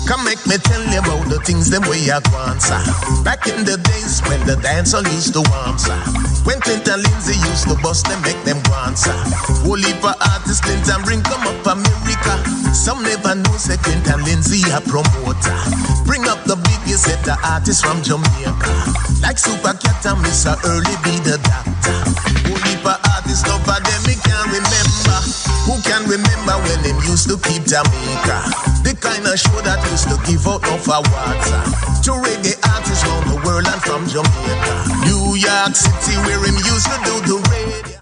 Come make me tell you about the things them way I want, sir. Back in the days when the dancer used to warm, sir. When Clinton Lindsay used to bust them, make them want, sir. Whole heap of artists Clinton bring come up America. Some never know say Clinton Lindsay a promoter. Bring up the biggest set of artists from Jamaica. Like Super Cat and Mr. Early be the doctor. Whole heap of artists over them me can't remember. Who can remember when them used to keep Jamaica? The kind of show that used to give out of our water to reggae artists around the world and from Jamaica. New York City where him used to do the radio.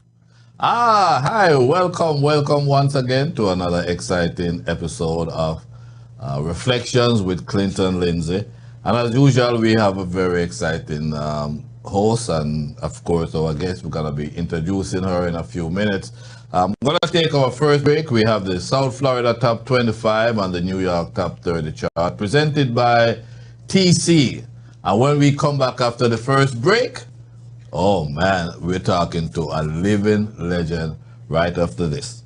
Hi, welcome once again to another exciting episode of Reflections with Clinton Lindsay. And as usual, we have a very exciting host, and of course our guest. We're going to be introducing her in a few minutes. I'm going to take our first break. We have the South Florida Top 25 and the New York Top 30 chart presented by TC. And when we come back after the first break, oh man, we're talking to a living legend right after this.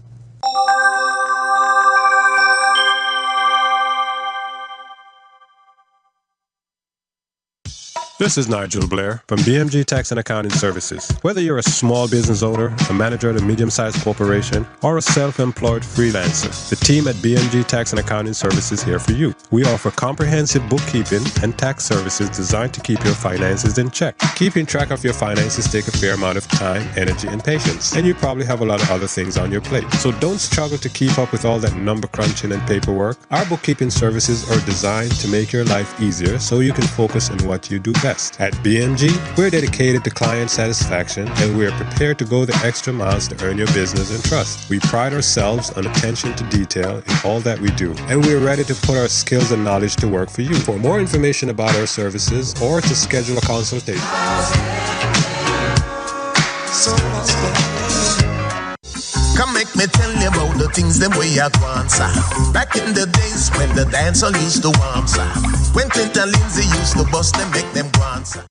This is Nigel Blair from BMG Tax and Accounting Services. Whether you're a small business owner, a manager at a medium-sized corporation, or a self-employed freelancer, the team at BMG Tax and Accounting Services is here for you. We offer comprehensive bookkeeping and tax services designed to keep your finances in check. Keeping track of your finances takes a fair amount of time, energy, and patience, and you probably have a lot of other things on your plate. So don't struggle to keep up with all that number crunching and paperwork. Our bookkeeping services are designed to make your life easier so you can focus on what you do best. At BMG, we're dedicated to client satisfaction, and we're prepared to go the extra miles to earn your business and trust. We pride ourselves on attention to detail in all that we do, and we're ready to put our skills and knowledge to work for you. For more information about our services or to schedule a consultation, come make me tell you about the things them way I want, sir. Back in the days when the dancer used to warm, sir. When Clinton Lindsay used to bust them, make them want, sir.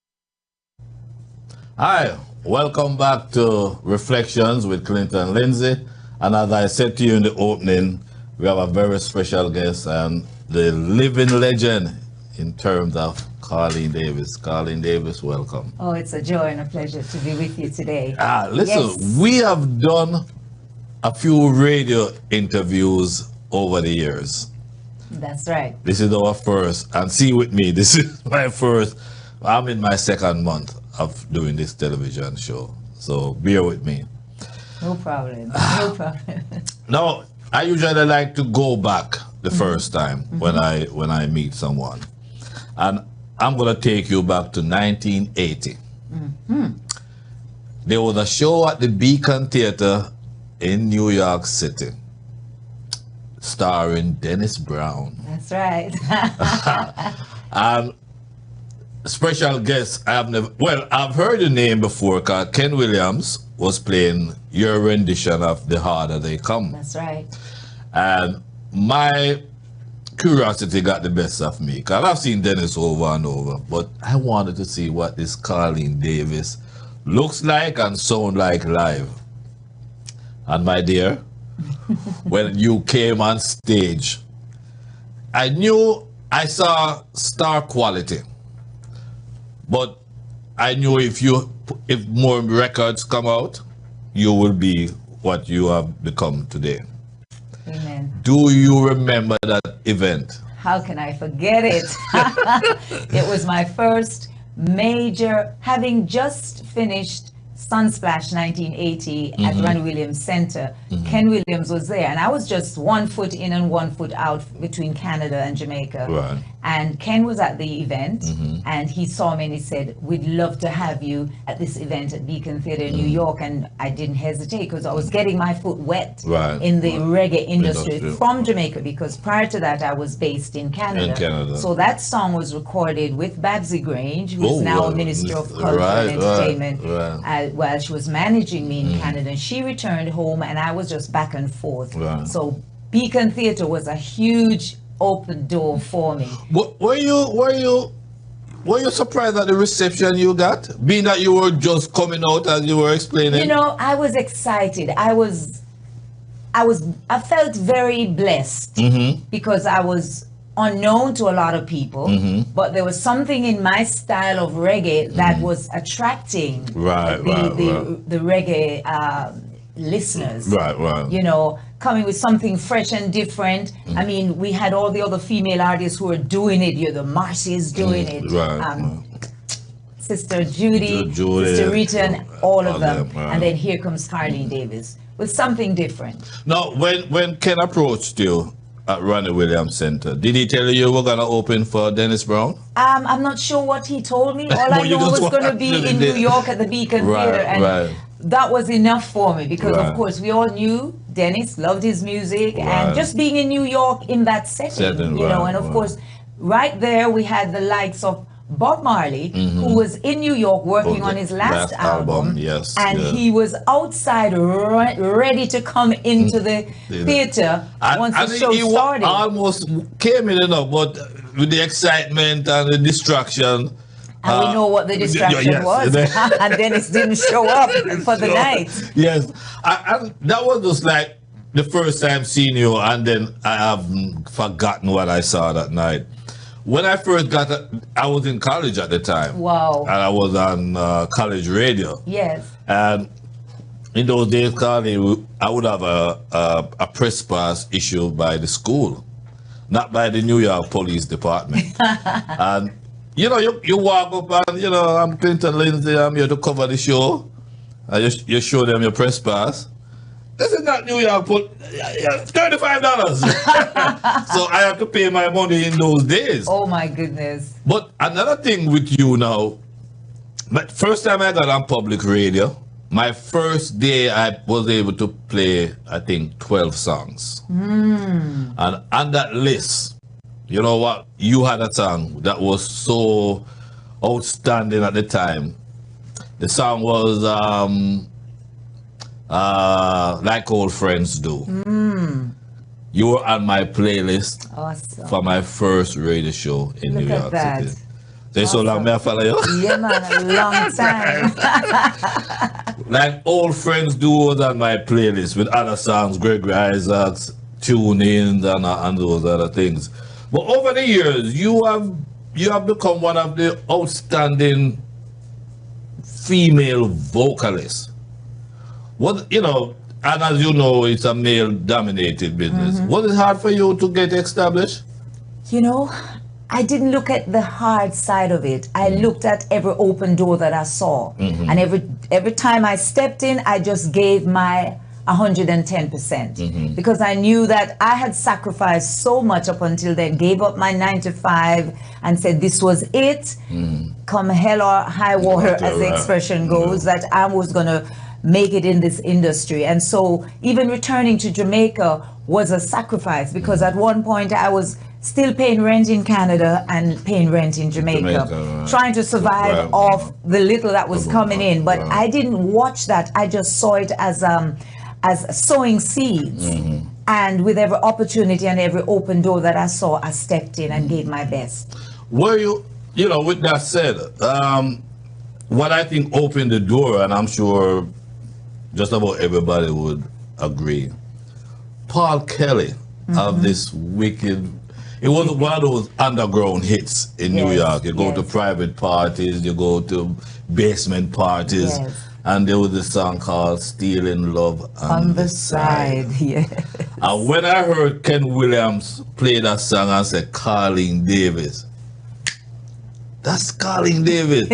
Hi, welcome back to Reflections with Clinton Lindsay. And as I said to you in the opening, we have a very special guest and the living legend in terms of Carlene Davis. Carlene Davis, welcome. Oh, it's a joy and a pleasure to be with you today. Listen, yes. We have done a few radio interviews over the years. That's right. This is our first, and see with me, this is my first. I'm in my second month of doing this television show, so bear with me. No problem. No problem. Now, I usually like to go back the first time when I meet someone, and I'm gonna take you back to 1980. There was a show at the Beacon Theater in New York City, starring Dennis Brown. That's right. And special guest, I've heard the name before, because Ken Williams was playing your rendition of The Harder They Come. That's right. And my curiosity got the best of me, because I've seen Dennis over and over, but I wanted to see what this Carlene Davis looks like and sound like live. And my dear, when you came on stage, I knew I saw star quality, but I knew if more records come out, you will be what you have become today. Amen. Do you remember that event? How can I forget it? It was my first major, having just finished Sunsplash 1980 at Ron Williams Center. Ken Williams was there, and I was just 1 foot in and 1 foot out between Canada and Jamaica. Right. And Ken was at the event, and he saw me and he said, "We'd love to have you at this event at Beacon Theater in New York." And I didn't hesitate, because I was getting my foot wet in the reggae industry from Jamaica, because prior to that I was based in Canada. So that song was recorded with Babsy Grange, who's now a Minister of Culture and Entertainment, while she was managing me in Canada. And she returned home, and I was just back and forth. So Beacon Theater was a huge open door for me. Were you surprised at the reception you got, being that you were just coming out as you were explaining? You know, I was excited. I felt very blessed because I was unknown to a lot of people, but there was something in my style of reggae that was attracting the reggae listeners. Right. You know, coming with something fresh and different. I mean, we had all the other female artists who were doing it. The Marcy's doing it. Sister Judy, Sister Rita, and all of them. And then here comes Carlene Davis with something different. Now, when Ken approached you at Ronnie Williams Center, did he tell you were going to open for Dennis Brown? I'm not sure what he told me. All I know was going to be in New York at the Beacon Theater. And that was enough for me because, of course, we all knew Dennis loved his music. And just being in New York in that setting, you know, and of course, right there we had the likes of Bob Marley, who was in New York working on his last album, and he was outside ready to come into the theater once the show started. Almost came in, but with the excitement and the distraction. And we know what the distraction was. And Dennis didn't show up for the night. Yes, I that was just like the first time seeing you, and then I have forgotten what I saw that night. When I first got it, I was in college at the time. Wow. And I was on college radio. Yes. And in those days, Carlene, I would have a press pass issued by the school, not by the New York Police Department. And, you know, you walk up and, you know, I'm Clinton Lindsay, I'm here to cover the show. And you show them your press pass. This is not New York, $35. So I have to pay my money in those days. Oh my goodness. But another thing with you now, first time I got on public radio, my first day I was able to play, I think, 12 songs. And on that list, you know what? You had a song that was so outstanding at the time. The song was Like Old Friends Do. You were on my playlist for my first radio show in New York City. Say so long, may I follow you? Yeah, man, a long time. Like Old Friends Do was on my playlist with other songs, Gregory Isaacs, tune-ins, and those other things. But over the years, you have become one of the outstanding female vocalists. What, you know, and as you know, it's a male-dominated business. Was it hard for you to get established? You know, I didn't look at the hard side of it. I looked at every open door that I saw. And every time I stepped in, I just gave my 110%. Because I knew that I had sacrificed so much up until then, gave up my 9 to 5 and said this was it. Come hell or high water, as the expression goes, that I was going to make it in this industry. And so even returning to Jamaica was a sacrifice because at one point I was still paying rent in Canada and paying rent in Jamaica, trying to survive off the little that was coming in. But I didn't watch that. I just saw it as sowing seeds. And with every opportunity and every open door that I saw, I stepped in and gave my best. Were you know, with that said, what I think opened the door, and I'm sure just about everybody would agree, Paul Kelly of this wicked, it was one of those underground hits in New York. You go to private parties, you go to basement parties, and there was a song called Stealing Love on the Side. And when I heard Ken Williams play that song, I said, Carlene Davis. That's Carlene Davis.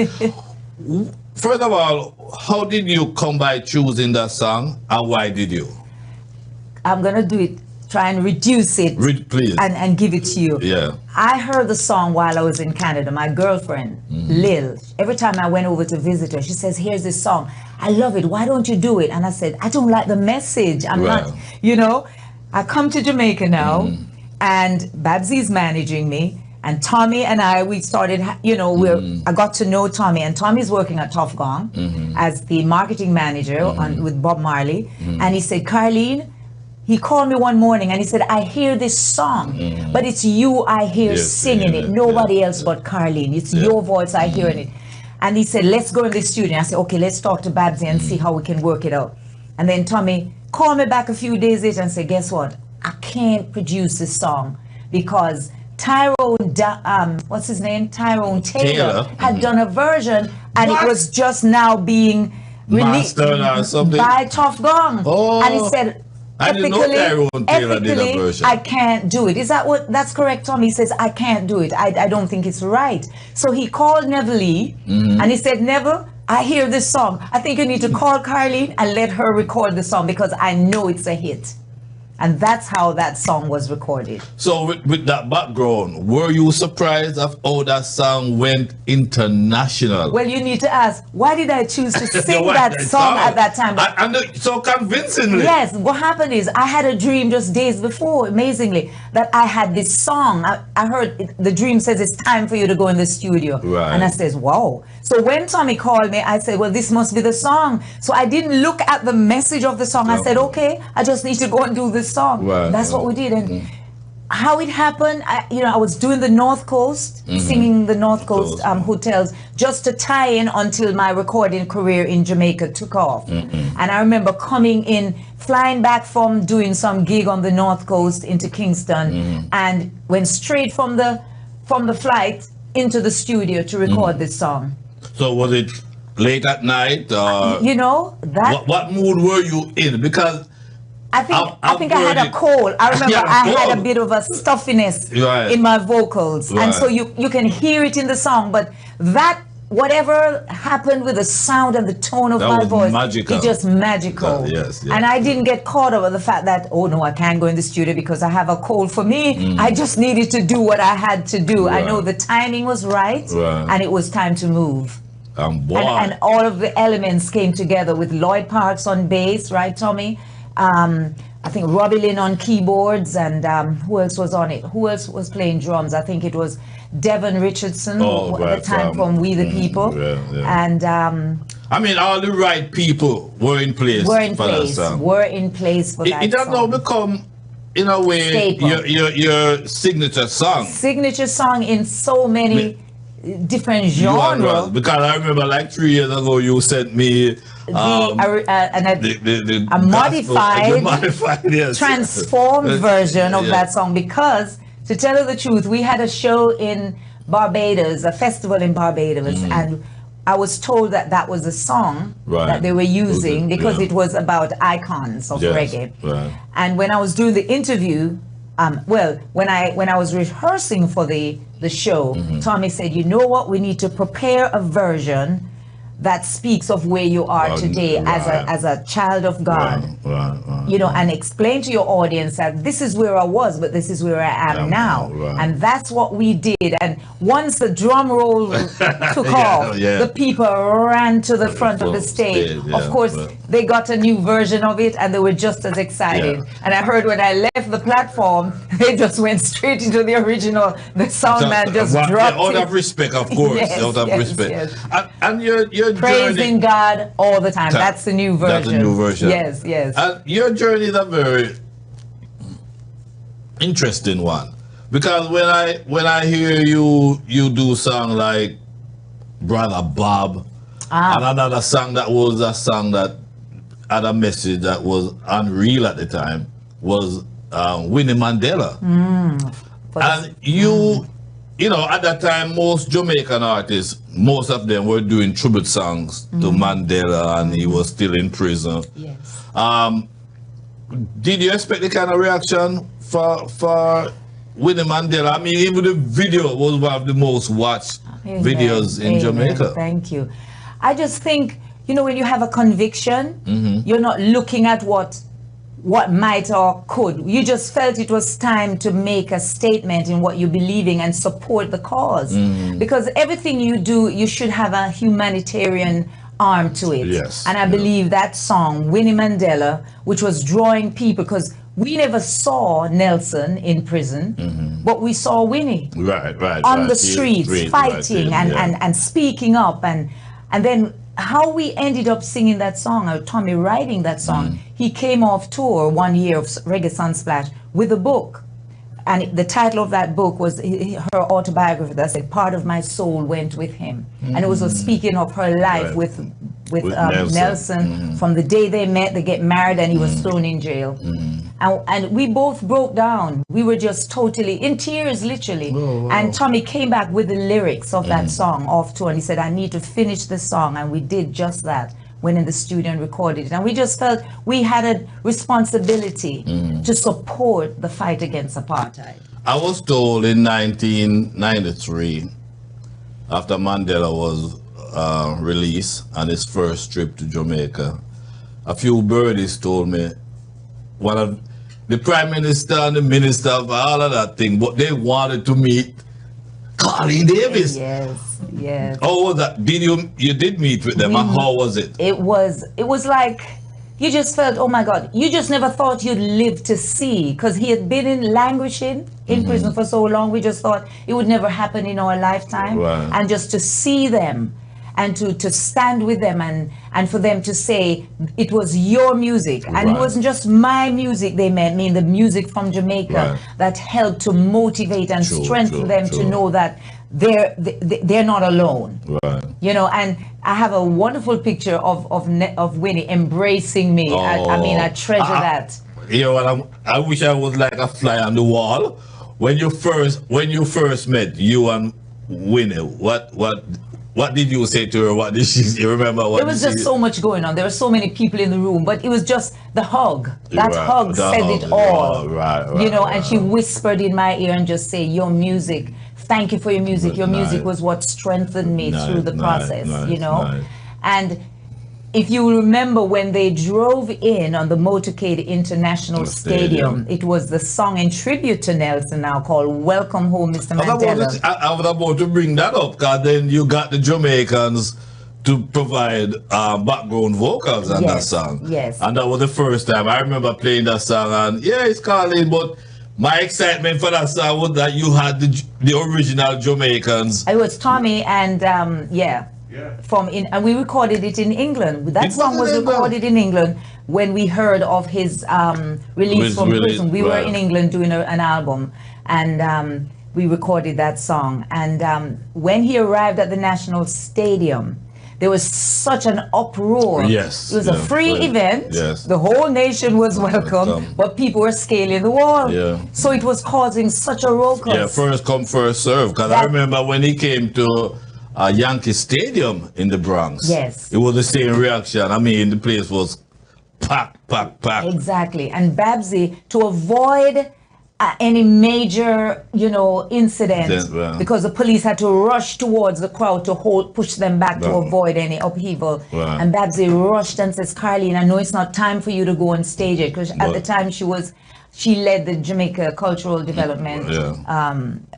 First of all, how did you come by choosing that song, and why did you? I'm going to do it, try and reduce it please. And give it to you. I heard the song while I was in Canada. My girlfriend, Lil, every time I went over to visit her, she says, here's this song. I love it. Why don't you do it? And I said, I don't like the message. I'm not, you know. I come to Jamaica now, and Babsy's managing me. And Tommy and I, we started, you know, I got to know Tommy, and Tommy's working at Tough Gong as the marketing manager with Bob Marley. And he said, Carlene, he called me one morning and he said, I hear this song, but it's you I hear singing it. Nobody else but Carlene. It's your voice I hear in it. And he said, let's go in the studio. I said, okay, let's talk to Babsy and see how we can work it out. And then Tommy called me back a few days later and said, guess what? I can't produce this song because what's his name? Tyrone Taylor had done a version, and it was just now being released by Tough Gong. And he said, ethically, I can't do it. Is that what? That's correct, Tom. He says, I can't do it. I don't think it's right. So he called Neville Lee, and he said, Neville, I hear this song. I think you need to call Carlene and let her record the song because I know it's a hit. And that's how that song was recorded. So with that background, were you surprised of how that song went international? Well, you need to ask, why did I choose to sing that song at that time? And so convincingly. Yes, what happened is I had a dream just days before, amazingly, that I had this song. I heard the dream says it's time for you to go in the studio. Right. And I says, wow. So when Tommy called me, I said, well, this must be the song. So I didn't look at the message of the song. I said, okay, I just need to go and do this song. Right. That's what we did. And how it happened, I was doing the North Coast, singing the North Coast hotels, just to tie in until my recording career in Jamaica took off. And I remember coming in, flying back from doing some gig on the North Coast into Kingston, and went straight from the flight into the studio to record this song. So was it late at night? What mood were you in? Because I think I had a cold. I remember I had a bit of a stuffiness in my vocals. And so you can hear it in the song, but that whatever happened with the sound and the tone of my voice, it's just magical. Yes. And I didn't get caught up with the fact that, oh no, I can't go in the studio because I have a cold. For me, I just needed to do what I had to do. I know the timing was right, and it was time to move. And all of the elements came together with Lloyd Parks on bass, right, Tommy? I think Robbie Lynn on keyboards, and who else was on it? Who else was playing drums? I think it was Devon Richardson at the time from We the People. And I mean, all the right people were in place. Were in place for that. It has now become, in a way, your signature song. Signature song in so many different genres. Because I remember like 3 years ago you sent me a modified, transformed version of that song, because to tell you the truth, we had a show in Barbados, a festival in Barbados, and I was told that that was a song that they were using because it was about icons of reggae. And when I was doing the interview, when I was rehearsing for the show, Tommy said, you know what, we need to prepare a version that speaks of where you are today as a child of God, and explain to your audience that this is where I was, but this is where I am now. And that's what we did. And once the drum roll took off, the people ran to the front of the stage. Of course, they got a new version of it, and they were just as excited. And I heard when I left the platform, they just went straight into the original. The sound man just dropped out of respect, of course. Out of respect. And your praising God all the time. That's the new version. That's the new version. Yes. And your journey is a very interesting one, because when I hear you do song like Brother Bob, and another song that was a song that had a message that was unreal at the time was Winnie Mandela. And you know, at that time, most Jamaican artists, most of them were doing tribute songs to Mandela, and he was still in prison. Did you expect the kind of reaction for Winnie Mandela? I mean, even the video was one of the most watched videos in Jamaica. Thank you. I just think, when you have a conviction, you're not looking at what might or could. You just felt it was time to make a statement in what you believe in and support the cause. Because everything you do, you should have a humanitarian arm to it. And I believe that song, Winnie Mandela, which was drawing people, because we never saw Nelson in prison, but we saw Winnie on the streets fighting and speaking up. And then how we ended up singing that song, or Tommy writing that song, he came off tour 1 year of Reggae Sunsplash with a book. And the title of that book was her autobiography that said, Part of My Soul Went With Him. And it was speaking of her life with with Nelson. From the day they met, they get married, and he was thrown in jail. And we both broke down. We were just totally in tears, literally. Oh, wow. And Tommy came back with the lyrics of that song off tour, and he said, I need to finish the song. And we did just that. Went in the studio and recorded it. And we just felt we had a responsibility to support the fight against apartheid. I was told in 1993, after Mandela was released on his first trip to Jamaica, a few birdies told me one of the Prime Minister and the Minister of all of that thing, but they wanted to meet Carlene Davis. Yes, yes. How was that? Did you did meet with them, and how was it? It was like you just felt, oh my God, you just never thought you'd live to see, because he had been languishing in prison for so long. We just thought it would never happen in our lifetime. Right. And just to see them and to stand with them and for them to say it was your music. And it wasn't just my music, they mean the music from Jamaica that helped to motivate and strengthen them to know that they're not alone. Right. You know, and I have a wonderful picture of Winnie embracing me. I mean, I treasure that. You know what? I wish I was like a fly on the wall. When you first met you and Winnie, what did you say to her? What did she remember? What there was just so much going on. There were so many people in the room, but it was just the hug. That hug said it all. You know, and she whispered in my ear and just say, your music, thank you for your music. Your music was what strengthened me through the process, you know. And if you remember when they drove in on the Motorcade International Stadium, it was the song in tribute to Nelson now called Welcome Home, Mr. Mandela. I was about to bring that up, because then you got the Jamaicans to provide background vocals on that song. Yes. And that was the first time. I remember playing that song, and yeah, it's Carlene, but my excitement for that song was that you had the original Jamaicans. It was Tommy and and we recorded it in England. That song was recorded in England when we heard of his release from prison. We were in England doing an album, and we recorded that song. And when he arrived at the National Stadium, there was such an uproar. Yes. It was a free event. Yes. The whole nation was welcome, but people were scaling the wall. Yeah. So it was causing such a ruckus. Yeah, first come, first serve. Because I remember when he came to Yankee Stadium in the Bronx. Yes. It was the same reaction. I mean, the place was packed. Exactly. And Babsy, to avoid any major, incident, because the police had to rush towards the crowd to push them back to avoid any upheaval. Right. And Babsy rushed and says, Carlene, I know it's not time for you to go and stage it, because at the time she led the Jamaica Cultural Development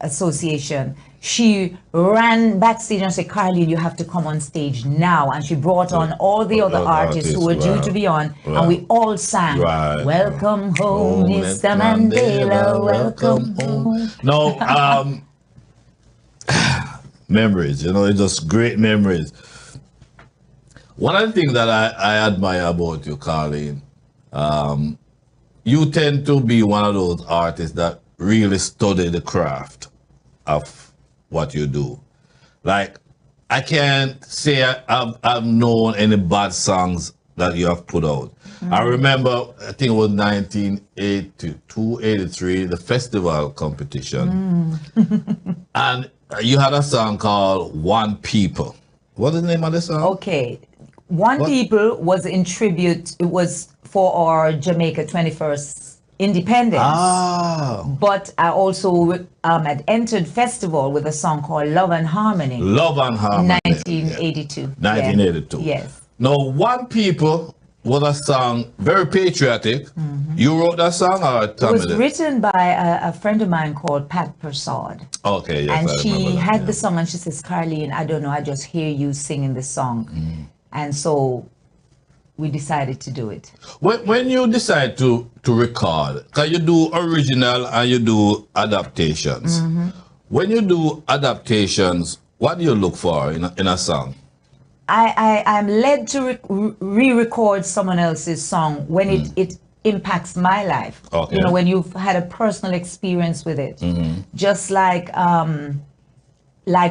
Association. She ran backstage and said, Carlene, you have to come on stage now. And she brought on all the other artists who were due to be on. And we all sang, Welcome home, Mr. Mandela, welcome home. No, memories, it's just great memories. One of the things that I admire about you, Carlene, you tend to be one of those artists that really study the craft of what you do. Like, I can't say I've known any bad songs that you have put out. I remember, I think it was 1982, 83, the festival competition. And you had a song called One People. What is the name of the song? Okay. One People was in tribute, it was for our Jamaica 21st independence. But I also had entered festival with a song called Love and Harmony. Love and Harmony. 1982. 1982. Yes. Now, One People was a song, very patriotic. You wrote that song, or it was written by a friend of mine called Pat Persad. Okay, yes, and she had the song, and she says, Carlene, I don't know, I just hear you singing this song. And so we decided to do it. When you decide to record, because you do original and you do adaptations. When you do adaptations, what do you look for in a song? I'm led to re-record someone else's song when it impacts my life. Okay. When you've had a personal experience with it. Just like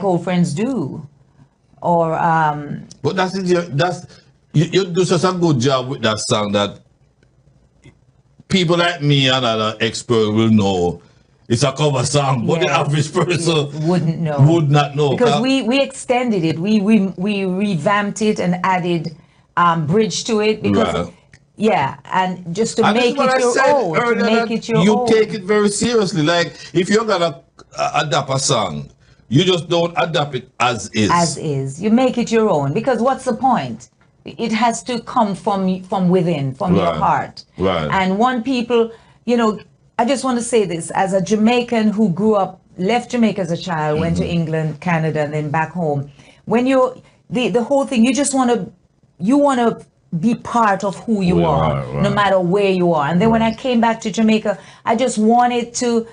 Old Friends Do. Or but You do such a good job with that song that people like me and other experts will know it's a cover song, but the average person wouldn't know. Would not know. Because we extended it. We revamped it and added bridge to it because and just to make it your own. To make it your own. You take it very seriously. Like if you're gonna adapt a song, you just don't adapt it as is. As is. You make it your own. Because what's the point? It has to come from within, from your heart. Right. And people, I just want to say this, as a Jamaican who grew up, left Jamaica as a child, went to England, Canada, and then back home. When the whole thing, you want to be part of who you are, no matter where you are. And then when I came back to Jamaica, I just wanted to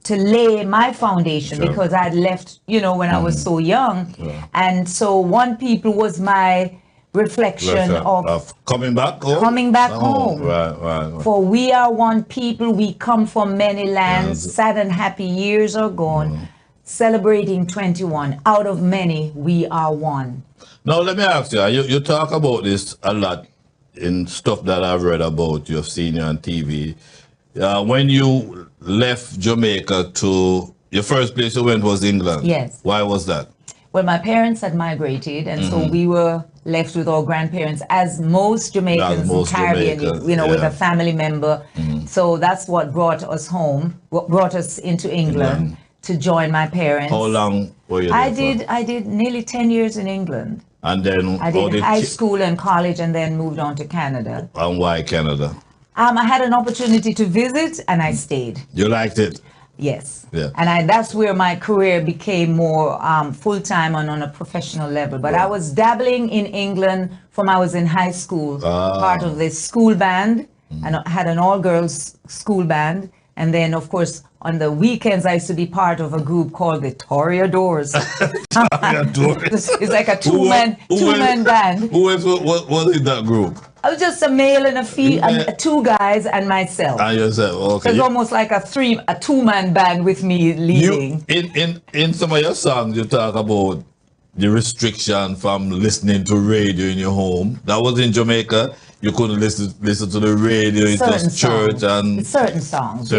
lay my foundation because I'd left, when I was so young. And so One People was my reflection of coming back home. Right. For we are one people, we come from many lands, sad and happy years are gone, celebrating 21. Out of many, we are one. Now, let me ask you, you talk about this a lot in stuff that I've read about, you've seen you on TV. When you left Jamaica to, your first place you went was England. Yes. Why was that? Well, my parents had migrated, and so we were left with our grandparents, as most Jamaicans in Caribbean, with a family member. So that's what brought us home, what brought us into England to join my parents. How long were you there I did nearly 10 years in England. And then I did high school and college, and then moved on to Canada. And why Canada? I had an opportunity to visit, and I stayed. You liked it? Yes. Yeah. And that's where my career became more full-time and on a professional level. But I was dabbling in England from I was in high school, part of this school band, and I had an all-girls school band. And then, of course, on the weekends, I used to be part of a group called the Toreadors. It's like a two-man band. Who was in that group? I was just a male and a female, two guys and myself. And yourself, okay. It was almost like a two-man band with me leading. In some of your songs, you talk about the restriction from listening to radio in your home. That was in Jamaica. You couldn't listen to the radio. It was church and certain songs.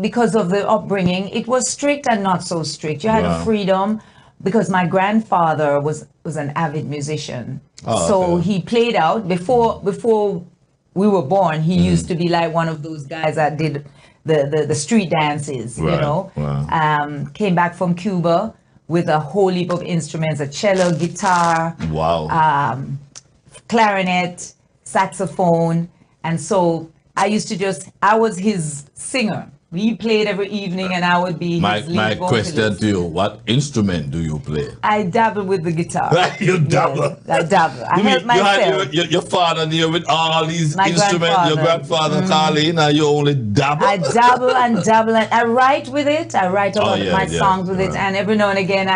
Because of the upbringing, it was strict and not so strict. You had a freedom. Because my grandfather was an avid musician. So he played out before we were born. He used to be like one of those guys that did the street dances, Wow. Came back from Cuba with a whole heap of instruments, a cello, guitar, clarinet, saxophone. And so I was his singer. We played every evening, and I would be his lead My vocalist. question to you, what instrument do you play? I dabble with the guitar. You dabble? Yes, I dabble. I help myself. Your father there with all these instruments, your grandfather, Carlene, and you only dabble? I dabble and dabble, and I write with it. I write a lot of my songs with it, and every now and again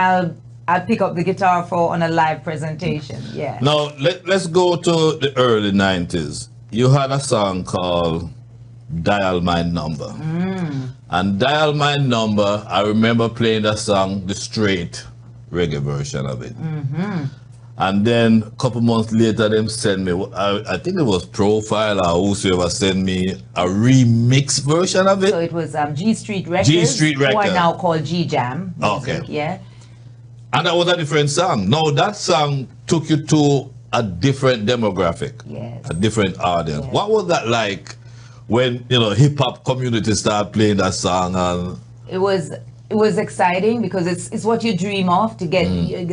I'll pick up the guitar on a live presentation. Yeah. Now, let's go to the early 90s. You had a song called Dial My Number. And Dial My Number, I remember playing that song, the straight reggae version of it. And then a couple months later, them sent me, I think it was Profile or whosoever sent me a remix version of it. So it was G Street Records. G Street Records. Who are now called G Jam. Okay. Yeah. And that was a different song. Now that song took you to a different demographic. Yes. A different audience. Yes. What was that like when hip hop community started playing that song? And it was exciting because it's what you dream of, to get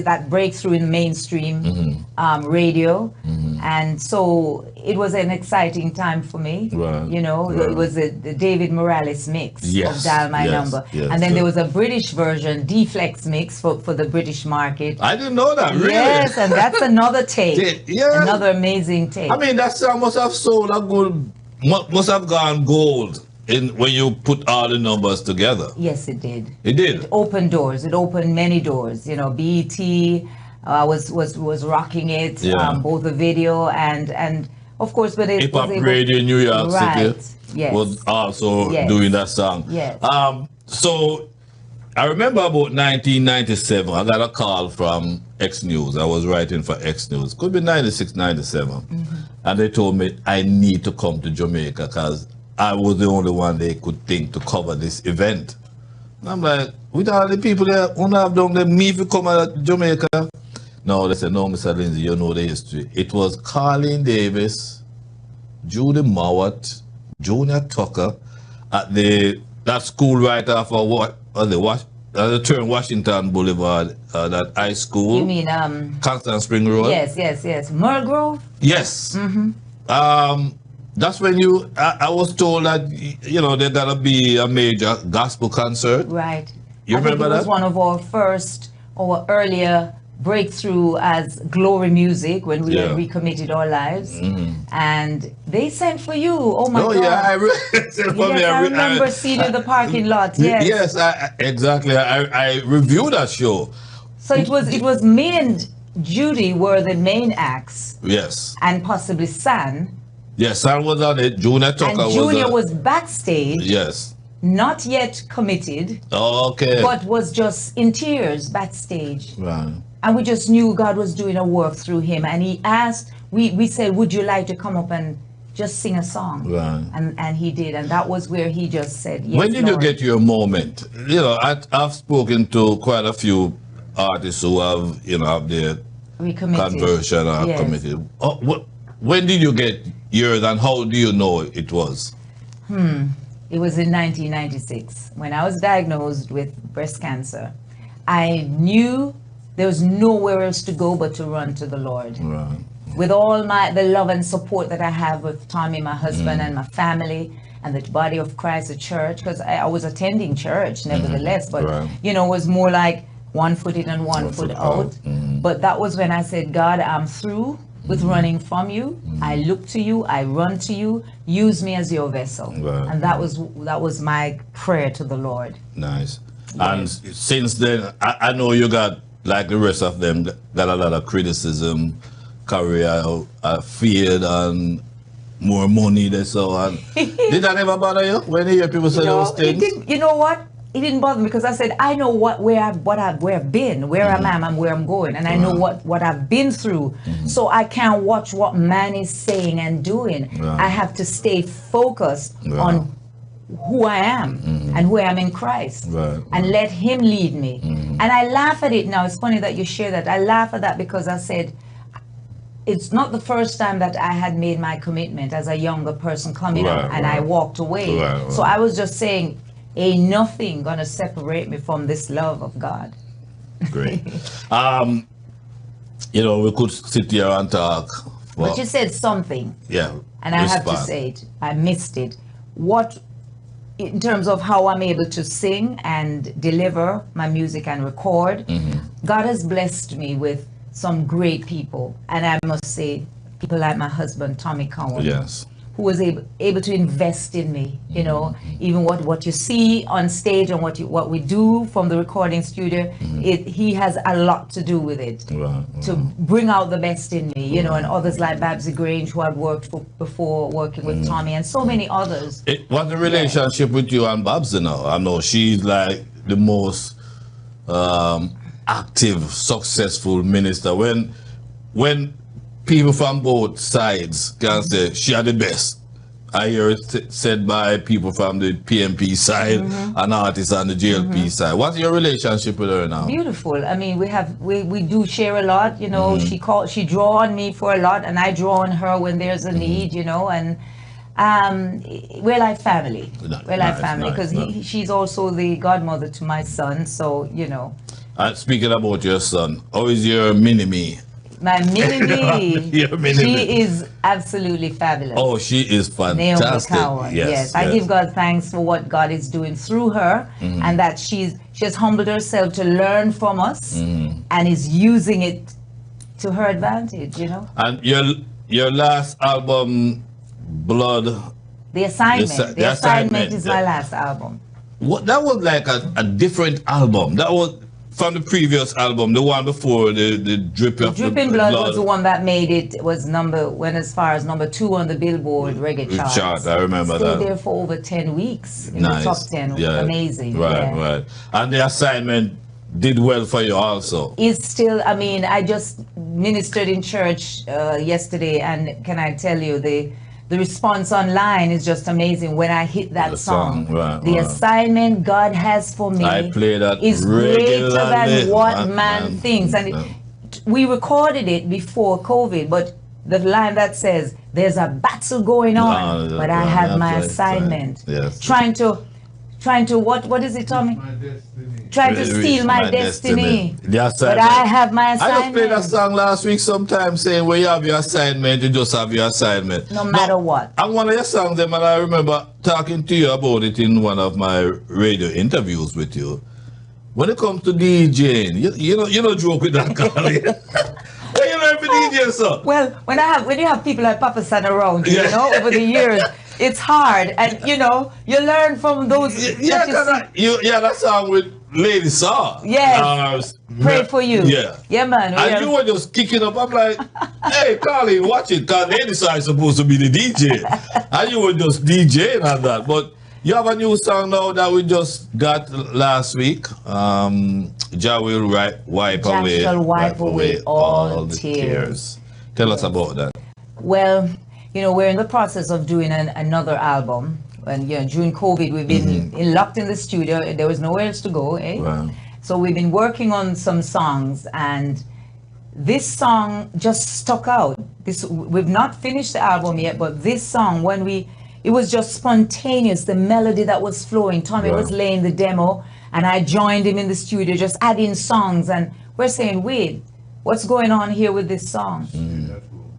that breakthrough in mainstream radio, and so it was an exciting time for me. Right. It was the David Morales mix of Dial My Number, and then there was a British version, Flexx mix for the British market. I didn't know that. Really? Yes, and that's another take. Another amazing take. I mean, that song must have sold a good. Must have gone gold when you put all the numbers together. Yes, it did. It did. It opened doors. It opened many doors. BET was rocking it. Both the video and of course, but it Hip Hop Radio in New York City yes. was also doing that song. Yes. So I remember about 1997, I got a call from X News. I was writing for X News. Could be 96, 97. And they told me I need to come to Jamaica because I was the only one they could think to cover this event. And I'm like, with all the people there, who have done them, me if you come to Jamaica? No, they said, no, Mr. Lindsay, you know the history. It was Carlene Davis, Judy Mowat, Junior Tucker at that school right off of the turn Washington Boulevard, that high school. You mean Constant Spring Road? Yes. Merle Grove? Yes. That's when I was told that, you know, there gotta be a major gospel concert. Right. You remember that? It was one of our earlier breakthrough as Glory Music when we had recommitted our lives. And they sent for you. Oh my God. Yeah, I remember seeing you in the parking lot. Yes. Yes, exactly. I reviewed that show. So it was me and Judy were the main acts. Yes. And possibly San. Yes, San was on it. Junior Tucker and Junior was backstage. Yes. Not yet committed. Okay. But was just in tears backstage. Right. And we just knew God was doing a work through him. And he asked, we said, would you like to come up and just sing a song? Right. And he did. And that was where he just said, yes, when did Lord. you get your moment? You know, I've spoken to quite a few artists who have, you know, have their conversion or committed. When did you get yours and how do you know it was? It was in 1996 when I was diagnosed with breast cancer. I knew there was nowhere else to go but to run to the Lord. Right. With all the love and support that I have with Tommy, my husband, and my family, and the body of Christ, the church, because I was attending church nevertheless, but you know, it was more like one foot in and one foot out. But that was when I said, God, I'm through with running from you. I look to you, I run to you, use me as your vessel. Right. And that was my prayer to the Lord. Nice. And since then, I know you got, like the rest of them, got a lot of criticism, career feared, and more money and so on. Did that ever bother you when you hear people say those things? You know what? It didn't bother me because I said I know where I've been, where I am, and where I'm going, and I know what I've been through. So I can't watch what man is saying and doing. I have to stay focused on who I am and who I am in Christ, and let him lead me. And I laugh at it now. It's funny that you share that. I laugh at that because I said it's not the first time that I had made my commitment as a younger person coming up and I walked away. So I was just saying, ain't nothing gonna separate me from this love of God. Great. You know, we could sit here and talk. But you said something. Yeah. And I have to say it. I missed it. What, in terms of how I'm able to sing and deliver my music and record, God has blessed me with some great people. And I must say, people like my husband, Tommy Cowan. Yes. Who was able to invest in me, you know, even what you see on stage and what we do from the recording studio, he has a lot to do with it to bring out the best in me, you know, and others like Babsy Grange who I've worked for before, working with Tommy, and so many others. What's the relationship with you and Babsy now? I know she's like the most active, successful minister. When people from both sides can say she are the best. I hear it said by people from the PMP side and artists on the GLP side. What's your relationship with her now? Beautiful. I mean, we do share a lot, you know. She draw on me for a lot, and I draw on her when there's a need, you know. And we're like family. We're like family because she's also the godmother to my son. So you know. Speaking about your son, how is your mini-me? My mini-me, she is absolutely fabulous. Oh, she is fantastic. Yes. I give God thanks for what God is doing through her, and that she has humbled herself to learn from us, and is using it to her advantage, you know. And your last album, Blood. The Assignment is my last album. That was like a different album. That was from the previous album, the one before the Dripping Blood was the one that made it was went as far as number 2 on the Billboard reggae chart. I remember that. Stayed there for over 10 weeks in the top 10. Yeah. Amazing. Right. And the assignment did well for you also. It's still, I mean, I just ministered in church yesterday, and can I tell you, the response online is just amazing when I hit that song. The assignment God has for me I play that is greater than what man thinks. And we recorded it before COVID, but the line that says, there's a battle going on, but I have my assignment. Yes. Trying to what is it, Tommy? Trying to steal my destiny. But I have my assignment. I just played that song last week sometime saying where you have your assignment, you just have your assignment. No matter what. And one of your songs, and I remember talking to you about it in one of my radio interviews with you. When it comes to DJing, you know joke with that, Carlene. Well, you learn for DJ, sir. Well, when you have people like Papa San around, you know, over the years, it's hard, and you learn from those. That song with Lady Saw. Yes. Pray for you. Yeah, man. And you were just kicking up. I'm like, hey, Carly, watch it, because Lady Saw is supposed to be the DJ, and you were just DJing on that. But you have a new song now that we just got last week. Jah will wipe away all the tears. Tell us about that. Well, we're in the process of doing another album. And during COVID, we've been locked in the studio. There was nowhere else to go. Wow. So we've been working on some songs, and this song just stuck out. We've not finished the album yet, but this song, it was just spontaneous. The melody that was flowing. Tommy was laying the demo, and I joined him in the studio, just adding songs. And we're saying, wait, what's going on here with this song?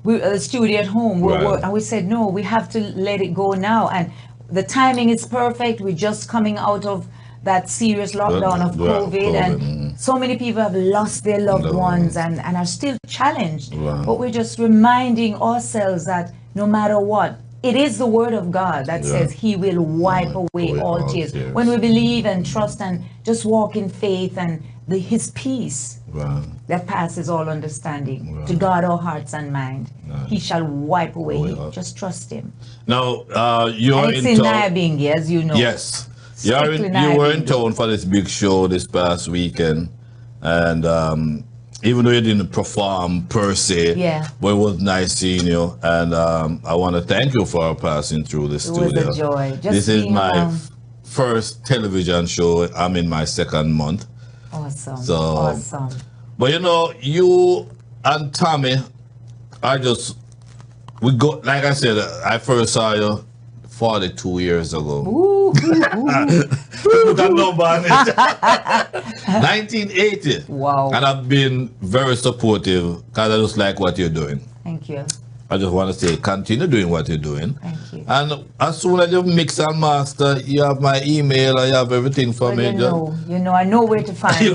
We the studio at home, and we said, no, we have to let it go now. And the timing is perfect. We're just coming out of that serious lockdown of COVID, and so many people have lost their loved ones and are still challenged. But we're just reminding ourselves that no matter what, it is the word of God that says he will wipe away all tears. When we believe and trust and just walk in faith and his peace that passes all understanding, to guard our hearts and mind, he shall wipe away. Just trust him. Now, you're in Nyabingi, as you know. Yes. You were in town for this big show this past weekend, and even though you didn't perform per se, but it was nice seeing you, and I want to thank you for passing through the studio. It was a joy. This is my first television show. I'm in my second month. Awesome. Awesome. But you and Tommy we go, like I said, I first saw you 42 years ago. Put a number on it. 1980. Wow. And I've been very supportive because I just like what you're doing. Thank you. I just want to say, continue doing what you're doing. Thank you. And as soon as you mix and master, you have my email, I have everything for me. I know where to find me.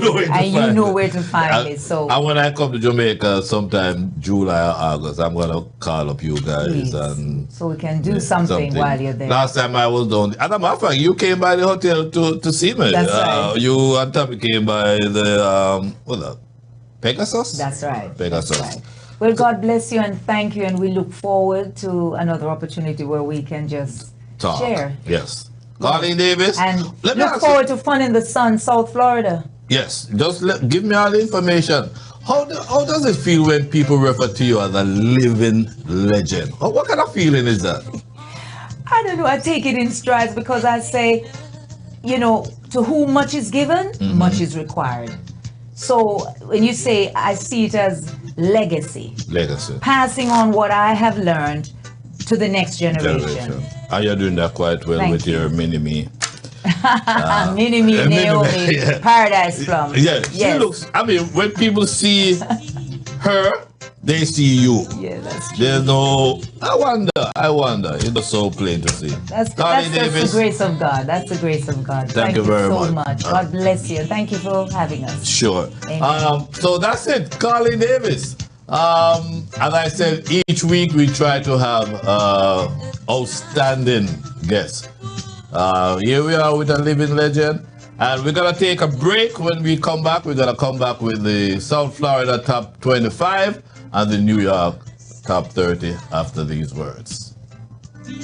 You know where to find me. So. And when I come to Jamaica sometime July or August, I'm going to call up you guys. And so we can do something while you're there. Last time I was down, and a matter of fact, you came by the hotel to see me. That's right. You and Tommy came by the, Pegasus? That's right. Pegasus. That's right. Well, God bless you and thank you, and we look forward to another opportunity where we can just share. Yes. Carlene Davis. And look forward to Fun in the Sun, South Florida. Yes. Just give me all the information. How does it feel when people refer to you as a living legend? What kind of feeling is that? I don't know. I take it in strides because I say, to whom much is given, much is required. So when you say, I see it as legacy. Passing on what I have learned to the next generation. And you're doing that quite well with your mini-me. Mini-me, Naomi, Paradise Plum. Yeah, she looks, when people see her, they see you. Yeah, that's true. There's no, I wonder. It's so plain to see. That's the grace of God. That's the grace of God. Thank you very so much. God bless you. Thank you for having us. Sure. So that's it. Carlene Davis. As I said, each week we try to have outstanding guests. Here we are with a living legend. And we're going to take a break. When we come back, we're going to come back with the South Florida Top 25 and the New York Top 30 after these words. Here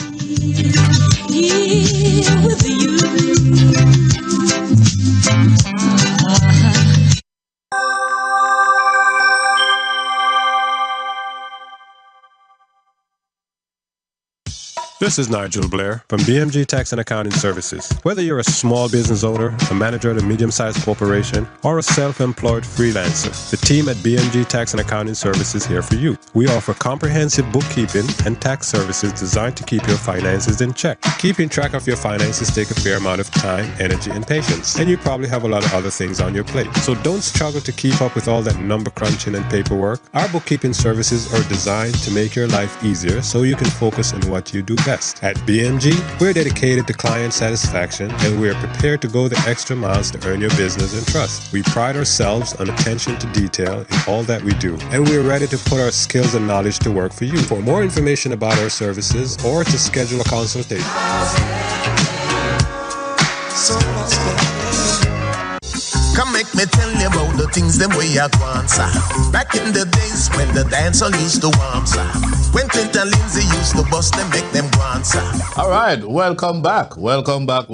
with you. This is Nigel Blair from BMG Tax and Accounting Services. Whether you're a small business owner, a manager at a medium-sized corporation, or a self-employed freelancer, the team at BMG Tax and Accounting Services is here for you. We offer comprehensive bookkeeping and tax services designed to keep your finances in check. Keeping track of your finances takes a fair amount of time, energy, and patience, and you probably have a lot of other things on your plate. So don't struggle to keep up with all that number crunching and paperwork. Our bookkeeping services are designed to make your life easier so you can focus on what you do best. At BMG, we're dedicated to client satisfaction and we're prepared to go the extra miles to earn your business and trust. We pride ourselves on attention to detail in all that we do, and we're ready to put our skills and knowledge to work for you. For more information about our services or to schedule a consultation, come make me tell you about the things them way I want, sir. Back in the days when the dancer used to warm, sir. When Clinton Lindsay used to bust them, make them want, sir. All right, welcome back. Welcome back.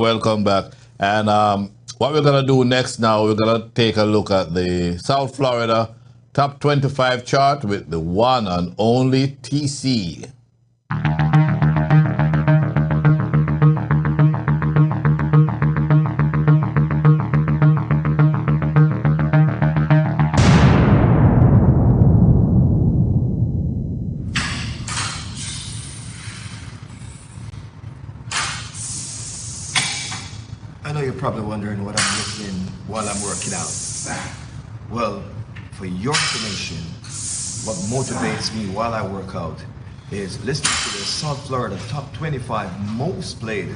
And what we're going to do next now, we're going to take a look at the South Florida Top 25 chart with the one and only TC. Probably wondering what I'm listening while I'm working out. Well, for your information, what motivates me while I work out is listening to the South Florida Top 25 most played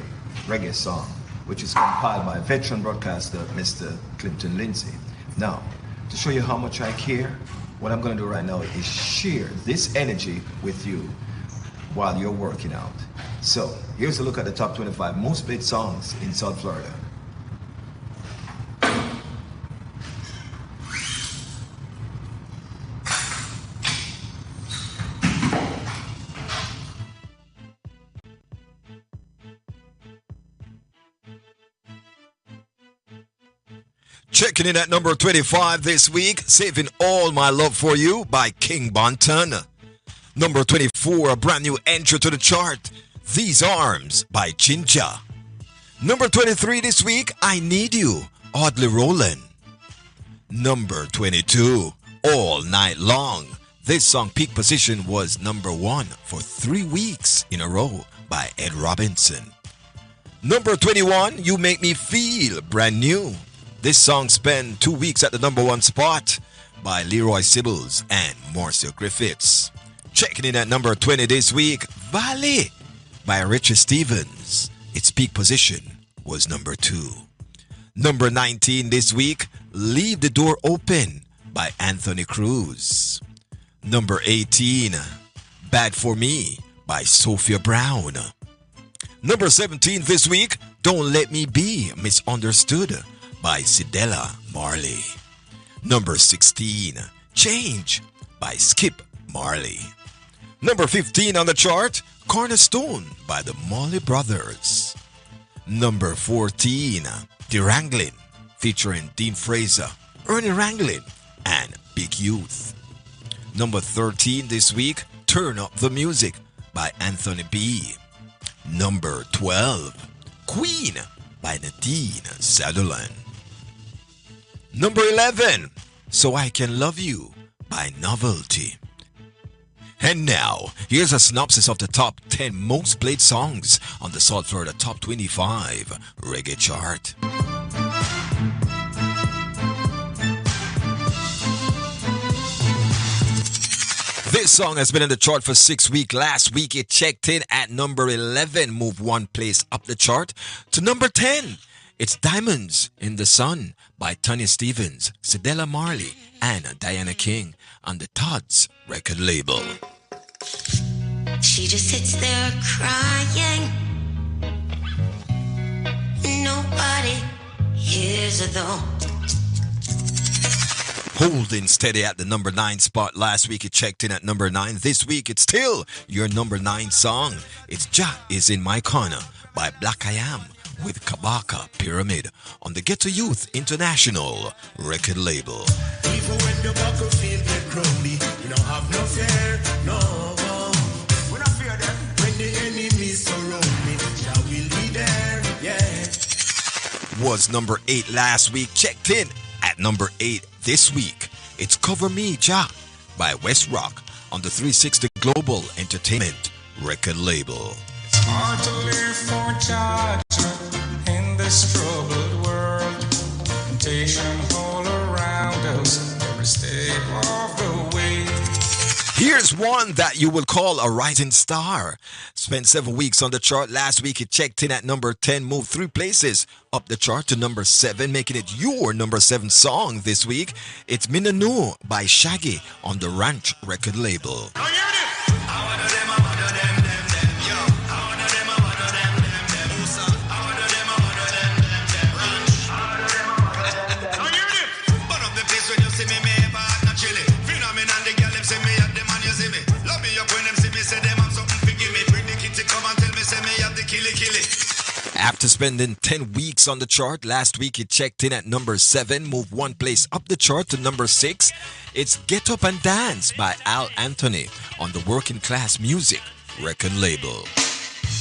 reggae song, which is compiled by veteran broadcaster Mr. Clinton Lindsay. Now, to show you how much I care, what I'm going to do right now is share this energy with you while you're working out. So, here's a look at the top 25 most played songs in South Florida. Checking in at number 25 this week, Saving All My Love For You by King Bonton. Number 24, a brand new entry to the chart, These Arms by Jinja. Number 23 this week, I Need You, Audley Rowland. Number 22, All Night Long. This song peak position was number 1 for 3 weeks in a row by Ed Robinson. Number 21, You Make Me Feel, brand new. This song spent 2 weeks at the number 1 spot by Leroy Sibbles and Marcia Griffiths. Checking in at number 20 this week, Valley by Richard Stevens. Its peak position was number 2. Number 19 this week, Leave the Door Open by Anthony Cruz. Number 18, Bad For Me by Sophia Brown. Number 17 this week, Don't Let Me Be Misunderstood by Sidella Marley. Number 16, Change by Skip Marley. Number 15 on the chart, Cornerstone by the Molly Brothers. Number 14, The Wranglin' featuring Dean Fraser, Ernie Wranglin', and Big Youth. Number 13 this week, Turn Up the Music by Anthony B. Number 12, Queen by Nadine Sutherland. Number 11, So I Can Love You by Novelty. And now, here's a synopsis of the top 10 most played songs on the South Florida Top 25 Reggae Chart. This song has been in the chart for 6 weeks. Last week it checked in at number 11, moved 1 place up the chart to number 10. It's Diamonds in the Sun by Tanya Stevens, Sidella Marley, and Diana King on the Todd's record label. She just sits there crying. Nobody Here's a though. Holding steady at the number 9 spot. Last week it checked in at number 9. This week it's still your number 9 song. It's Ja Is In My Corner by Black I Am with Kabaka Pyramid on the Ghetto Youth International record label. Even when the battlefield get crowded, you don't have no fear, no. We don't fear them. When the enemies surround me, Jah will be there, yeah. Was number 8 last week, checked in at number 8 this week. It's Cover Me Ja by West Rock on the 360 Global Entertainment record label. It's hard to live for judgment in this troubled world. Temptation all around us, every step of the way. Here's one that you will call a rising star. Spent 7 weeks on the chart. Last week it checked in at number 10, moved 3 places up the chart to number 7, making it your number 7 song this week. It's Minanu by Shaggy on the Ranch record label. After spending 10 weeks on the chart, last week it checked in at number 7, moved 1 place up the chart to number 6. It's Get Up and Dance by Al Anthony on the Working Class Music record label.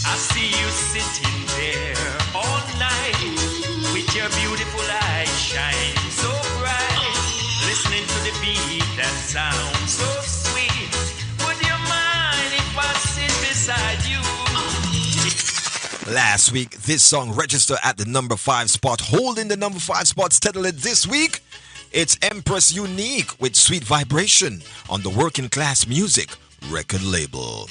I see you sitting there all night with your beautiful eyes shining so bright, listening to the beat that sounds so sweet. Would you mind if I sit beside you? Last week, this song registered at the number 5 spot, holding the number 5 spot steadily this week. It's Empress Unique with Sweet Vibration on the Working Class Music record label.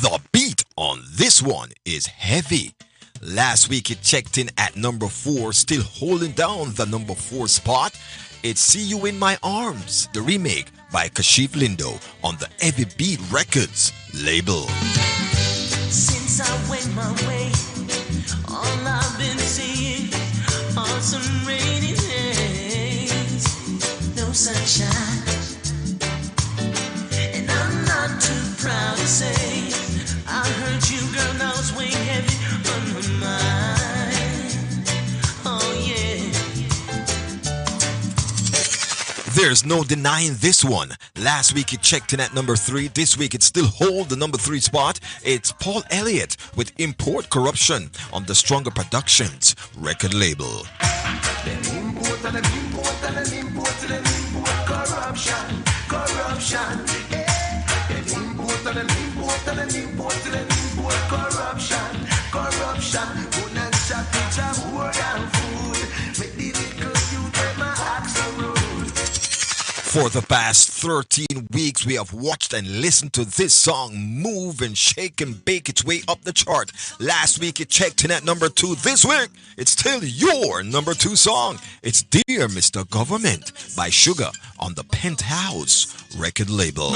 The beat on this one is heavy. Last week it checked in at number 4, still holding down the number 4 spot. It's See You In My Arms, the remake by Kashif Lindo on the Heavy Beat Records label. Since I went my way, all I've been seeing are some rainy days, no sunshine, and I'm not too proud to say I heard you, girl, now it's weighing heavy on my mind. Oh, yeah. There's no denying this one. Last week it checked in at number 3. This week it still holds the number 3 spot. It's Paul Elliott with Import Corruption on the Stronger Productions record label. Corruption. Corruption, good and shot, picture, more than food. Make the little youth take my axe road. For the past 13 weeks, we have watched and listened to this song move and shake and bake its way up the chart. Last week, it checked in at number 2. This week, it's still your number 2 song. It's Dear Mr. Government by Sugar on the Penthouse record label.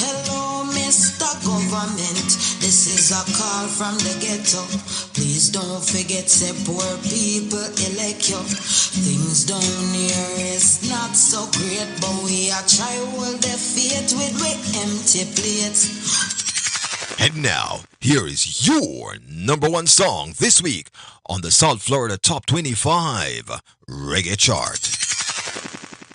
Hello, Mr. Government. This is a call from the ghetto. Please don't forget, say poor people elect you. Things down here is not so great, but we are try hold the faith with we empty plates. And now, here is your number 1 song this week on the South Florida Top 25 Reggae Chart.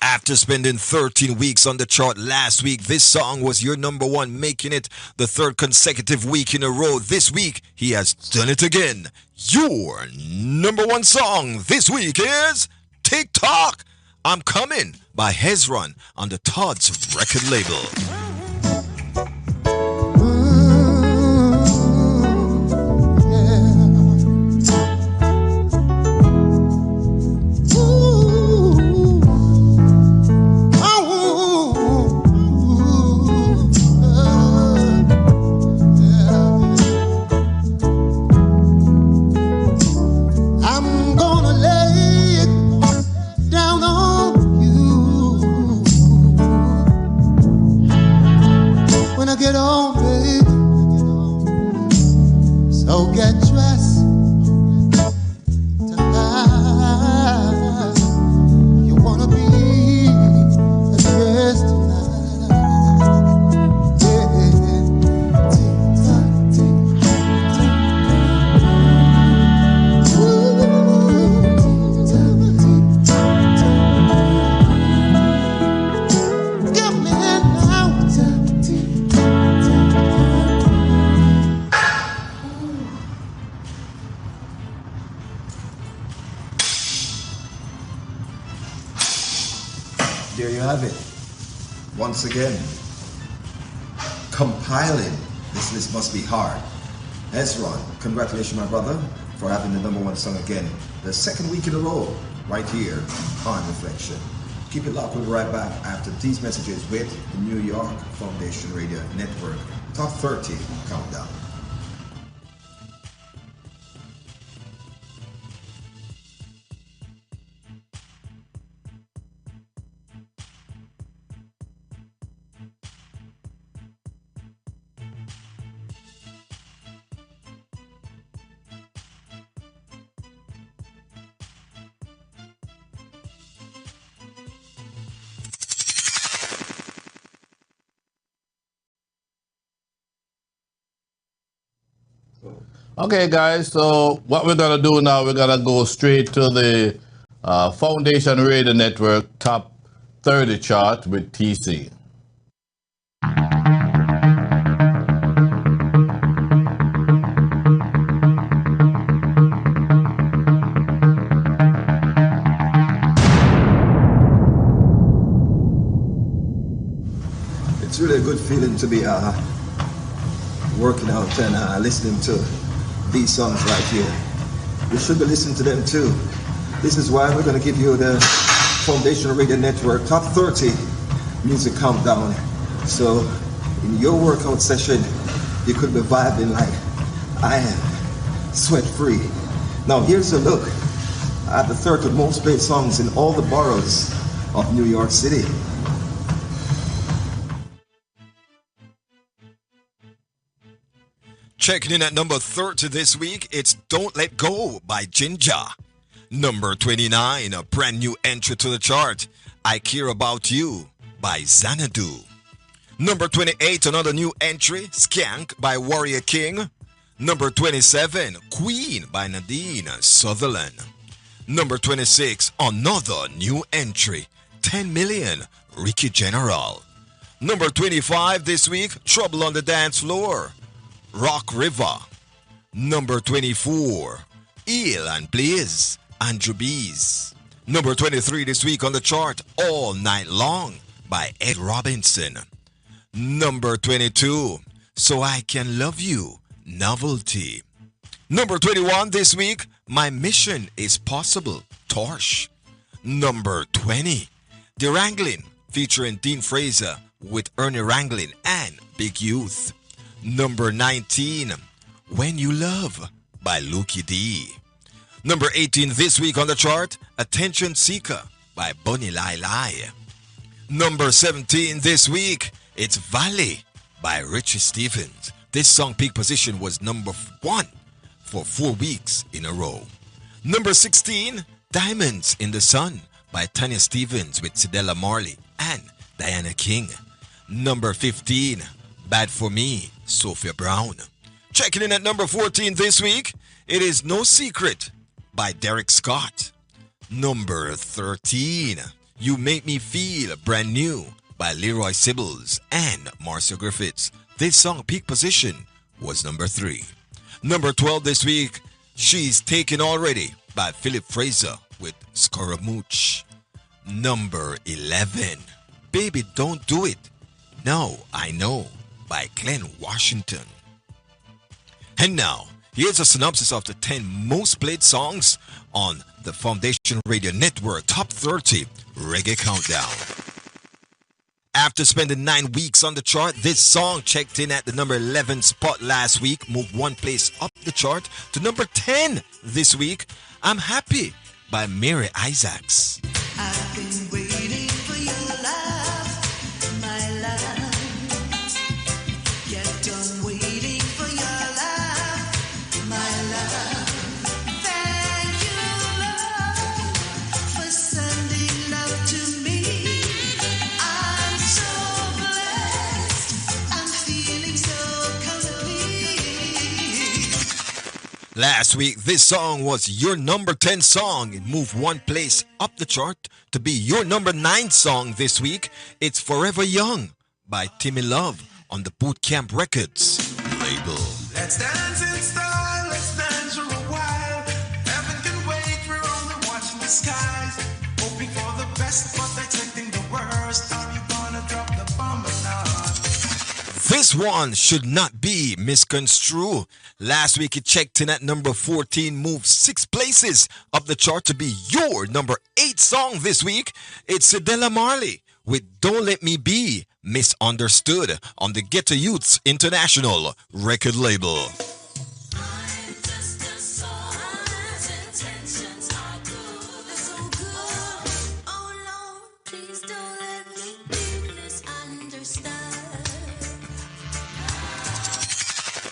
After spending 13 weeks on the chart last week, this song was your number 1, making it the 3rd consecutive week in a row. This week, he has done it again. Your number 1 song this week is TikTok, I'm Coming by Hezron on the Todd's record label. gotta get home, babe. So get dressed tonight. You wanna be addressed tonight. Yeah, tick-tock, tick-tock. Ooh, tick-tock, tick-tock. Give me now. There you have it. Once again, compiling this list must be hard. Ezron, congratulations, my brother, for having the #1 song again, the second week in a row, right here on Reflection. Keep it locked. We'll be right back after these messages with the New York Foundation Radio Network Top 30 Countdown. Okay, guys, so what we're going to do now, we're going to go straight to the Foundation Radio Network Top 30 chart with TC. It's really a good feeling to be working out and listening to these songs right here. You should be listening to them too. This is why we're going to give you the Foundation Radio Network Top 30 Music Countdown. So in your workout session, you could be vibing like I am, sweat free. Now here's a look at the 30 most played songs in all the boroughs of New York City. Checking in at number 30 this week, it's Don't Let Go by Ginger. Number 29, a brand new entry to the chart, I Care About You by Xanadu. Number 28, another new entry, SKANK by Warrior King. Number 27, Queen by Nadine Sutherland. Number 26, another new entry, 10 Million, Ricky General. Number 25 this week, Trouble on the Dance Floor, Rock River. Number 24, Eel and Blaze, Andrew Bees. Number 23 this week on the chart, All Night Long by Ed Robinson. Number 22, So I Can Love You, Novelty. Number 21 this week, My Mission is Possible, Torch. Number 20, The Wranglin', featuring Dean Fraser with Ernie Wranglin' and Big Youth. Number 19, When You Love by Lukie D. Number 18 this week on the chart, Attention Seeker by Bunny Lai Lai. Number 17 this week, it's Valley by Richie Stephens. This song peak position was number 1 for 4 weeks in a row. Number 16, Diamonds in the Sun by Tanya Stephens with Cedella Marley and Diana King. Number 15, Bad For Me, Sophia Brown. Checking in at number 14 this week, it is No Secret by Derek Scott. Number 13, You Make Me Feel Brand New by Leroy Sibbles and Marcia Griffiths. This song peak position was number 3. Number 12 this week, She's Taken Already by Philip Fraser with Scaramouche. Number 11, Baby Don't Do It, No, I Know by Glenn Washington. And now, here's a synopsis of the 10 most played songs on the Foundation Radio Network Top 30 Reggae Countdown. After spending 9 weeks on the chart, this song checked in at the number 11 spot last week, moved 1 place up the chart to number 10 this week. I'm Happy by Mary Isaacs. I've been waiting for your love, my love. Last week, this song was your number 10 song. It moved one place up the chart to be your number 9 song this week. It's Forever Young by TIMMY Love on the Boot Camp Records label. Let's dance in style, let's dance for a while. Heaven can wait, we're only watching the skies. Hoping for the best, but expecting the worst. Are you gonna drop the bomb or not? This one should not be misconstrued. Last week it checked in at number 14, moved 6 places up the chart to be your number 8 song this week. It's Cedella Marley with Don't Let Me Be Misunderstood on the Ghetto Youths International record label.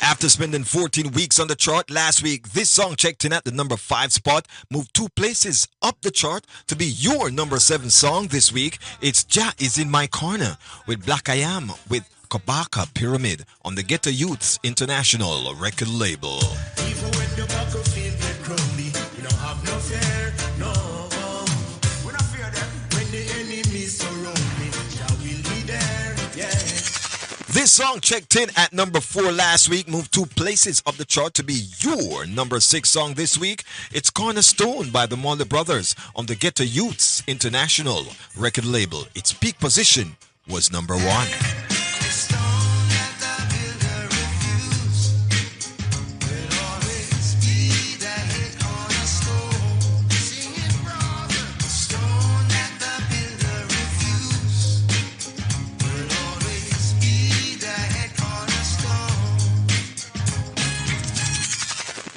After spending 14 weeks on the chart last week, this song checked in at the number 5 spot, moved 2 places up the chart to be your number 7 song this week. It's Ja Is In My Corner with Black I Am with Kabaka Pyramid on the Ghetto Youths International record label. Even when the battlefield get crowded, we don't have no fear, no. We don't fear them when the enemy surround me. Jah will be there, yeah. This song checked in at number 4 last week, moved 2 places up the chart to be your number 6 song this week. It's Cornerstone by the Marley Brothers on the Ghetto Youths International record label. Its peak position was number 1.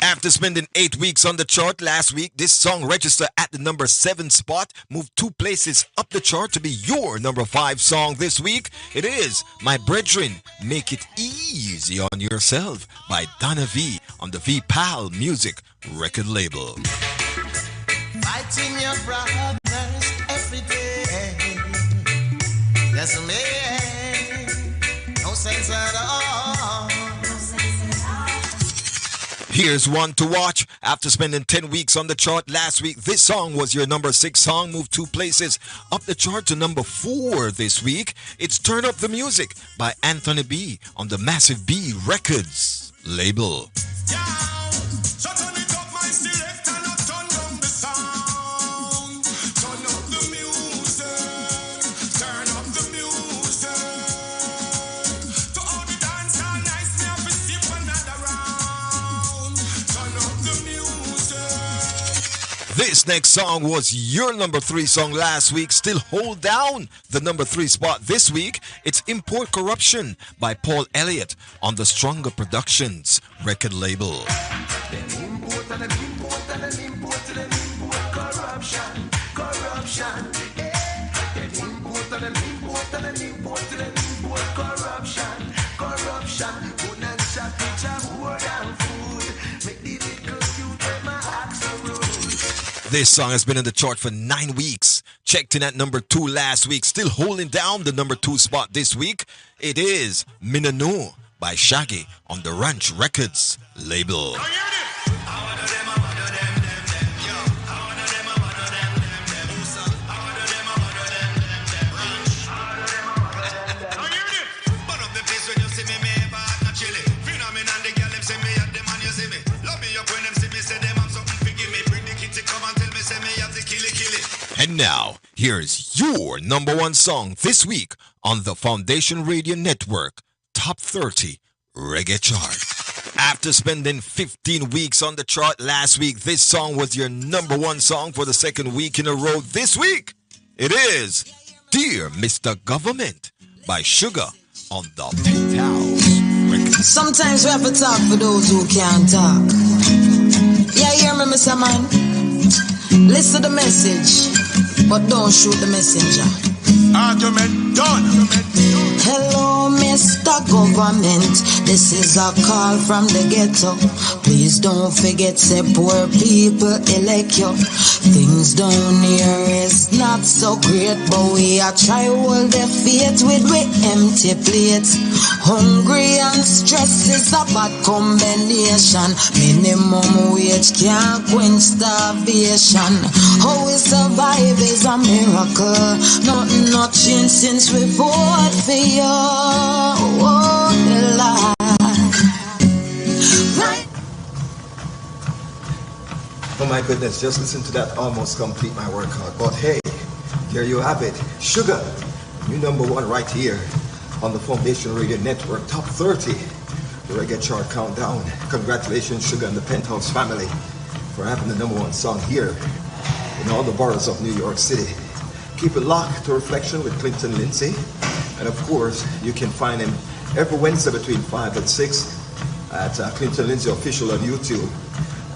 After spending 8 weeks on the chart last week, this song registered at the number 7 spot, moved 2 places up the chart to be your number 5 song this week. It is My Brethren, Make It Easy on Yourself by Donna V on the V-Pal Music record label. Fighting your brothers every day. That's me. No sense at all. Here's one to watch. After spending 10 weeks on the chart last week, this song was your number 6 song, moved 2 places up the chart to number 4 this week. It's Turn Up the Music by Anthony B on the Massive B Records label. This next song was your number 3 song last week, still hold down the number 3 spot this week. It's Import Corruption by Paul Elliott on the Stronger Productions record label. This song has been in the chart for 9 weeks. Checked in at number 2 last week, still holding down the number 2 spot this week. It is Minano by Shaggy on the Ranch Records label. And now, here's your number 1 song this week on the Foundation Radio Network Top 30 Reggae Chart. After spending 15 weeks on the chart last week, this song was your number 1 song for the 2nd week in a row this week. It is Dear Mr. Government by Sugar on the Penthouse Records. Sometimes we have to talk for those who can't talk. Yeah, you hear me, Mr. Man? Listen to the message, but don't shoot the messenger. Argument done. Hello, Mr. Government. This is a call from the ghetto. Please don't forget, say poor people elect you. Things down here is not so great, but we are try hold their faith with we empty plates. Hungry and stress is a bad combination. Minimum wage can't quench starvation. How we survive is a miracle. Nothing not changed since we voted for you. Oh, the lie. Right. Oh my goodness, just listen to that almost complete my workout. But hey, there you have it. Sugar, new #1 right here on the Foundation Radio Network, top 30, the reggae chart countdown. Congratulations, Sugar and the Penthouse family, for having the #1 song here in all the boroughs of New York City. Keep it locked to Reflection with Clinton Lindsay. And of course, you can find him every Wednesday between 5 and 6 at Clinton Lindsay Official on YouTube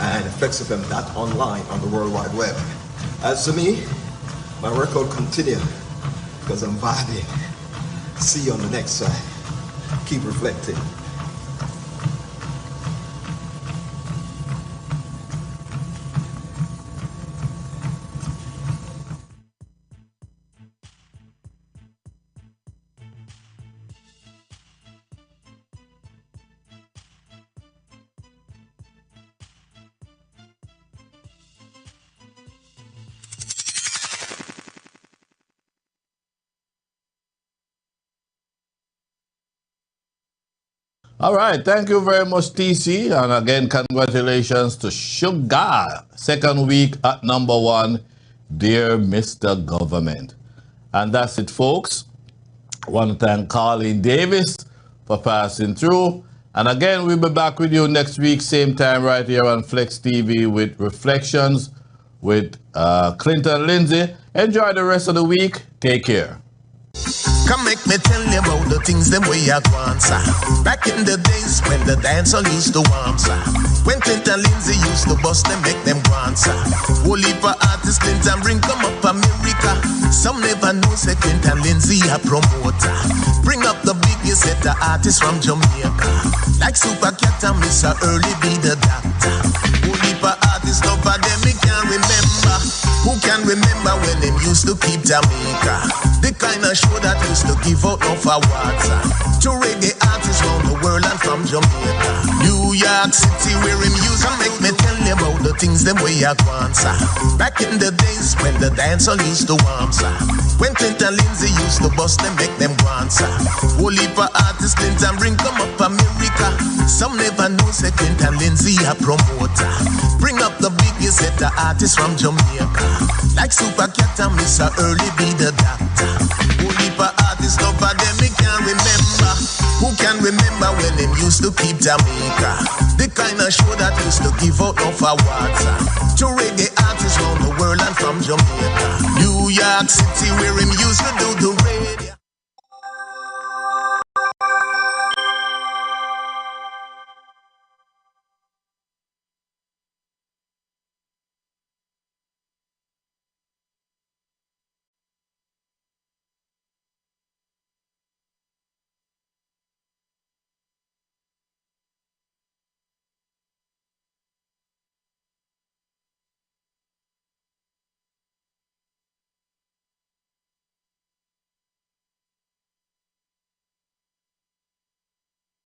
and FlexFM.online on the World Wide Web. As for me, my workout continue because I'm vibing. See you on the next side. Keep reflecting. All right, thank you very much, TC. And again, congratulations to Sugar, second week at #1, Dear Mr. Government. And that's it, folks. I want to thank Carlene Davis for passing through. And again, we'll be back with you next week, same time right here on Flex TV with Reflections with Clinton Lindsay. Enjoy the rest of the week. Take care. Come make me tell you about the things them way I want, sir. Back in the days when the dancer used to warm, sir. When Clinton Lindsay used to bust them, make them want, sir. Whole heap of artists Clinton bring come up America. Some never know say Clinton Lindsay a promoter. Bring up the biggest set of artists from Jamaica. Like Super Cat and Mr. Early be the doctor. Whole heap of artists love of them me can't remember. Who can remember when them used to keep Jamaica? The kind of show that used to give out of awards to reggae artists around the world and from Jamaica. New York City where him used to make me tell you about the things them way I want, sir. Back in the days when the dancer used to warm, sir. When Clinton Lindsay used to bust them, make them want, sir. Whole heap of artists Clinton bring come up America. Some never know say Clinton Lindsay a promoter. Bring up the biggest set of artists from Jamaica. Like Super Cat and Mr. Early be the doctor. Whole heap of artists love of them me can't remember. Who can remember when them used to keep Jamaica? The kind of show that used to give out of awards to reggae artists around the world and from Jamaica. New York City where him used to do the radio.